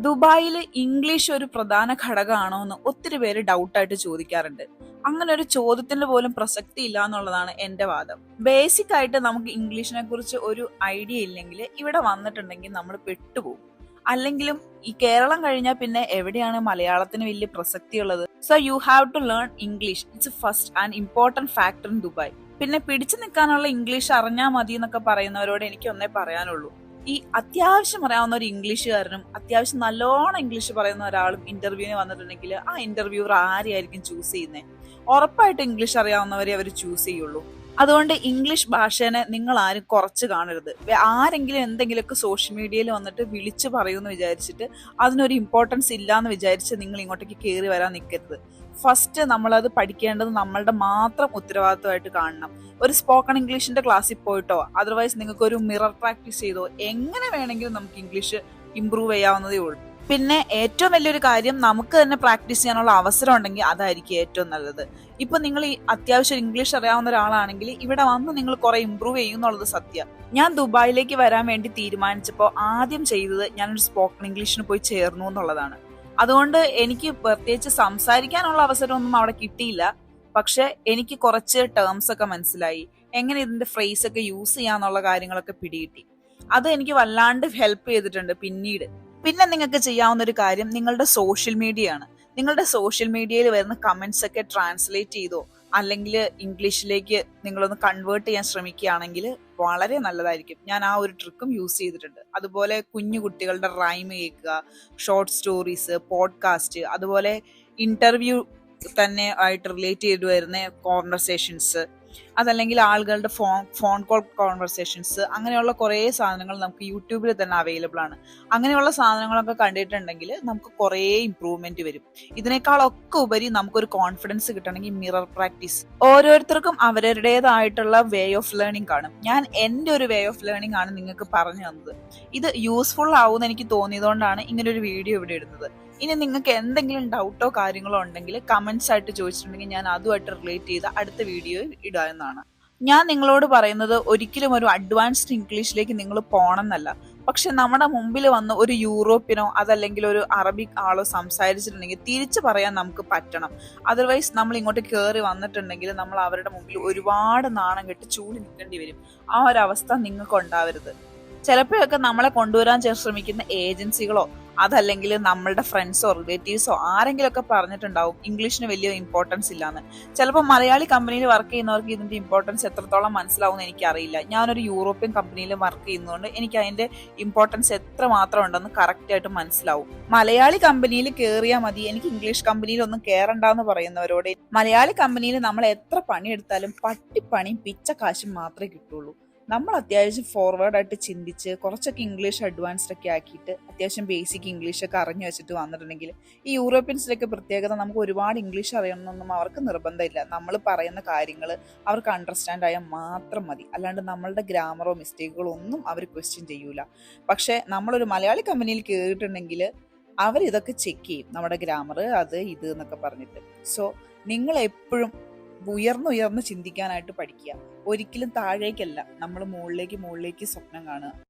ദുബായിൽ ഇംഗ്ലീഷ് ഒരു പ്രധാന ഘടകമാണോ എന്ന് ഒത്തിരി പേര് ഡൗട്ടായിട്ട് ചോദിക്കാറുണ്ട്. അങ്ങനെ ഒരു ചോദ്യത്തിന് പോലും പ്രസക്തി ഇല്ല എന്നുള്ളതാണ് എന്റെ വാദം. ബേസിക് ആയിട്ട് നമുക്ക് ഇംഗ്ലീഷിനെ കുറിച്ച് ഒരു ഐഡിയ ഇല്ലെങ്കിൽ ഇവിടെ വന്നിട്ടുണ്ടെങ്കിൽ നമ്മൾ പെട്ടുപോകും. അല്ലെങ്കിലും ഈ കേരളം കഴിഞ്ഞാൽ പിന്നെ എവിടെയാണ് മലയാളത്തിന് വലിയ പ്രസക്തി ഉള്ളത്? So you have to learn English. It's first and important factor in Dubai. പിന്നെ പിടിച്ചു നിൽക്കാനുള്ള ഇംഗ്ലീഷ് അറിഞ്ഞാൽ മതി എന്നൊക്കെ പറയുന്നവരോട് എനിക്ക് ഒന്നേ പറയാനുള്ളൂ. ഈ അത്യാവശ്യം അറിയാവുന്ന ഒരു ഇംഗ്ലീഷുകാരനും അത്യാവശ്യം നല്ലോണം ഇംഗ്ലീഷ് പറയുന്ന ഒരാളും ഇന്റർവ്യൂവിന് വന്നിട്ടുണ്ടെങ്കിൽ ആ ഇന്റർവ്യൂവർ ആരെയായിരിക്കും ചൂസ് ചെയ്യുന്നത്? ഉറപ്പായിട്ട് ഇംഗ്ലീഷ് അറിയാവുന്നവരെ അവർ ചൂസ് ചെയ്യുള്ളൂ. അതുകൊണ്ട് ഇംഗ്ലീഷ് ഭാഷേനെ നിങ്ങൾ ആരും കുറച്ച് കാണരുത്. ആരെങ്കിലും എന്തെങ്കിലുമൊക്കെ സോഷ്യൽ മീഡിയയിൽ വന്നിട്ട് വിളിച്ചു പറയുമെന്ന് വിചാരിച്ചിട്ട് അതിനൊരു ഇമ്പോർട്ടൻസ് ഇല്ല എന്ന് വിചാരിച്ച് നിങ്ങൾ ഇങ്ങോട്ടേക്ക് കയറി വരാൻ നിൽക്കരുത്. ഫസ്റ്റ് നമ്മളത് പഠിക്കേണ്ടത് നമ്മളുടെ മാത്രം ഉത്തരവാദിത്വമായിട്ട് കാണണം. ഒരു സ്പോക്കൺ ഇംഗ്ലീഷിന്റെ ക്ലാസ്സിൽ പോയിട്ടോ അതർവൈസ് നിങ്ങൾക്ക് ഒരു മിറർ പ്രാക്ടീസ് ചെയ്തോ എങ്ങനെ വേണമെങ്കിലും നമുക്ക് ഇംഗ്ലീഷ് ഇമ്പ്രൂവ് ചെയ്യാവുന്നതേ ഉള്ളൂ. പിന്നെ ഏറ്റവും വലിയൊരു കാര്യം, നമുക്ക് തന്നെ പ്രാക്ടീസ് ചെയ്യാനുള്ള അവസരം ഉണ്ടെങ്കിൽ അതായിരിക്കും ഏറ്റവും നല്ലത്. ഇപ്പൊ നിങ്ങൾ ഈ അത്യാവശ്യം ഇംഗ്ലീഷ് അറിയാവുന്ന ഒരാളാണെങ്കിൽ ഇവിടെ വന്ന് നിങ്ങൾ കുറെ ഇമ്പ്രൂവ് ചെയ്യും എന്നുള്ളത് സത്യം. ഞാൻ ദുബായിലേക്ക് വരാൻ വേണ്ടി തീരുമാനിച്ചപ്പോൾ ആദ്യം ചെയ്തത് ഞാനൊരു സ്പോക്കൺ ഇംഗ്ലീഷിന് പോയി ചേർന്നു എന്നുള്ളതാണ്. അതുകൊണ്ട് എനിക്ക് പ്രത്യേകിച്ച് സംസാരിക്കാനുള്ള അവസരമൊന്നും അവിടെ കിട്ടിയില്ല. പക്ഷെ എനിക്ക് കുറച്ച് ടേംസ് ഒക്കെ മനസ്സിലായി, എങ്ങനെ ഇതിന്റെ ഫ്രേസ് ഒക്കെ യൂസ് ചെയ്യാന്നുള്ള കാര്യങ്ങളൊക്കെ പിടികിട്ടി. അത് എനിക്ക് വല്ലാണ്ട് ഹെൽപ്പ് ചെയ്തിട്ടുണ്ട് പിന്നീട്. പിന്നെ നിങ്ങൾക്ക് ചെയ്യാവുന്ന ഒരു കാര്യം നിങ്ങളുടെ സോഷ്യൽ മീഡിയ ആണ്. നിങ്ങളുടെ സോഷ്യൽ മീഡിയയിൽ വരുന്ന കമന്റ്സ് ഒക്കെ ട്രാൻസ്ലേറ്റ് ചെയ്തോ അല്ലെങ്കിൽ ഇംഗ്ലീഷിലേക്ക് നിങ്ങളൊന്ന് കൺവേർട്ട് ചെയ്യാൻ ശ്രമിക്കുകയാണെങ്കിൽ വളരെ നല്ലതായിരിക്കും. ഞാൻ ആ ഒരു ട്രിക്കും യൂസ് ചെയ്തിട്ടുണ്ട്. അതുപോലെ കുഞ്ഞു കുട്ടികളുടെ റൈം കേൾക്കുക, ഷോർട്ട് സ്റ്റോറീസ്, പോഡ്കാസ്റ്റ്, അതുപോലെ ഇന്റർവ്യൂ തന്നെ ആയിട്ട് റിലേറ്റ് ചെയ്ത് വരുന്ന കോൺവെർസേഷൻസ്, അതല്ലെങ്കിൽ ആളുകളുടെ ഫോൺ കോൾ കോൺവെർസേഷൻസ്, അങ്ങനെയുള്ള കുറേ സാധനങ്ങൾ നമുക്ക് യൂട്യൂബിൽ തന്നെ അവൈലബിൾ ആണ്. അങ്ങനെയുള്ള സാധനങ്ങളൊക്കെ കണ്ടിട്ടുണ്ടെങ്കിൽ നമുക്ക് കുറേ ഇമ്പ്രൂവ്മെന്റ് വരും. ഇതിനേക്കാളൊക്കെ ഉപരി നമുക്കൊരു കോൺഫിഡൻസ് കിട്ടണമെങ്കിൽ മിറർ പ്രാക്ടീസ്. ഓരോരുത്തർക്കും അവരുടേതായിട്ടുള്ള വേ ഓഫ് ലേണിംഗ് കാണും. ഞാൻ എൻ്റെ ഒരു വേ ഓഫ് ലേണിംഗ് ആണ് നിങ്ങൾക്ക് പറഞ്ഞു തന്നത്. ഇത് യൂസ്ഫുൾ ആവുമെന്ന് എനിക്ക് തോന്നിയതുകൊണ്ടാണ് ഇങ്ങനെ ഒരു വീഡിയോ ഇവിടെ ഇടുന്നത്. ഇനി നിങ്ങൾക്ക് എന്തെങ്കിലും ഡൗട്ടോ കാര്യങ്ങളോ ഉണ്ടെങ്കിൽ കമന്റ്സ് ആയിട്ട് ചോദിച്ചിട്ടുണ്ടെങ്കിൽ ഞാൻ അതുമായിട്ട് റിലേറ്റ് ചെയ്ത് അടുത്ത വീഡിയോ ഇടാവുന്നതാണ്. ഞാൻ നിങ്ങളോട് പറയുന്നത് ഒരിക്കലും ഒരു അഡ്വാൻസ്ഡ് ഇംഗ്ലീഷിലേക്ക് നിങ്ങൾ പോകണം എന്നല്ല. പക്ഷെ നമ്മുടെ മുമ്പിൽ വന്ന് ഒരു യൂറോപ്യനോ അതല്ലെങ്കിൽ ഒരു അറബിക് ആളോ സംസാരിച്ചിട്ടുണ്ടെങ്കിൽ തിരിച്ചു പറയാൻ നമുക്ക് പറ്റണം. അതർവൈസ് നമ്മൾ ഇങ്ങോട്ട് കയറി വന്നിട്ടുണ്ടെങ്കിൽ നമ്മൾ അവരുടെ മുമ്പിൽ ഒരുപാട് നാണം കെട്ട് ചൂടി നിൽക്കേണ്ടി വരും. ആ ഒരു അവസ്ഥ നിങ്ങൾക്ക് ഉണ്ടാവരുത്. ചിലപ്പോഴൊക്കെ നമ്മളെ കൊണ്ടുവരാൻ ശ്രമിക്കുന്ന ഏജൻസികളോ അതല്ലെങ്കിൽ നമ്മളുടെ ഫ്രണ്ട്സോ റിലേറ്റീവ്സോ ആരെങ്കിലും ഒക്കെ പറഞ്ഞിട്ടുണ്ടാവും ഇംഗ്ലീഷിന് വലിയ ഇമ്പോർട്ടൻസ് ഇല്ലാന്ന്. ചിലപ്പോൾ മലയാളി കമ്പനിയിൽ വർക്ക് ചെയ്യുന്നവർക്ക് ഇതിന്റെ ഇമ്പോർട്ടൻസ് എത്രത്തോളം മനസ്സിലാവുമെന്ന് എനിക്കറിയില്ല. ഞാനൊരു യൂറോപ്യൻ കമ്പനിയിൽ വർക്ക് ചെയ്യുന്നതുകൊണ്ട് എനിക്ക് അതിന്റെ ഇമ്പോർട്ടൻസ് എത്ര മാത്രം ഉണ്ടെന്ന് കറക്റ്റ് ആയിട്ട് മനസ്സിലാവും. മലയാളി കമ്പനിയിൽ കയറിയാൽ മതി, എനിക്ക് ഇംഗ്ലീഷ് കമ്പനിയിൽ ഒന്നും കയറണ്ടെന്ന് പറയുന്നവരോട്, മലയാളി കമ്പനിയിൽ നമ്മൾ എത്ര പണിയെടുത്താലും പട്ടിപ്പണിയും പിച്ച കാശും മാത്രമേ കിട്ടുള്ളൂ. നമ്മൾ അത്യാവശ്യം ഫോർവേഡ് ആയിട്ട് ചിന്തിച്ച് കുറച്ചൊക്കെ ഇംഗ്ലീഷ് അഡ്വാൻസ്ഡ് ഒക്കെ ആക്കിയിട്ട് അത്യാവശ്യം ബേസിക് ഇംഗ്ലീഷ് ഒക്കെ അറിഞ്ഞു വെച്ചിട്ട് വന്നിട്ടുണ്ടെങ്കിൽ ഈ യൂറോപ്യൻസിലൊക്കെ പ്രത്യേകത, നമുക്ക് ഒരുപാട് ഇംഗ്ലീഷ് അറിയണമെന്നൊന്നും അവർക്ക് നിർബന്ധമില്ല. നമ്മൾ പറയുന്ന കാര്യങ്ങൾ അവർക്ക് അണ്ടർസ്റ്റാൻഡ് ആയാൽ മാത്രം മതി. അല്ലാണ്ട് നമ്മളുടെ ഗ്രാമറോ മിസ്റ്റേക്കുകളോ ഒന്നും അവർ ക്വസ്റ്റ്യൻ ചെയ്യൂല. പക്ഷെ നമ്മളൊരു മലയാളി കമ്പനിയിൽ കയറിയിട്ടുണ്ടെങ്കിൽ അവരിതൊക്കെ ചെക്ക് ചെയ്യും, നമ്മുടെ ഗ്രാമർ അത് ഇത് എന്നൊക്കെ പറഞ്ഞിട്ട്. സോ നിങ്ങൾ എപ്പോഴും ഉയർന്നുയർന്ന് ചിന്തിക്കാനായിട്ട് പഠിക്കുക. ഒരിക്കലും താഴേക്കല്ല, നമ്മൾ മുകളിലേക്ക് സ്വപ്നം കാണുക.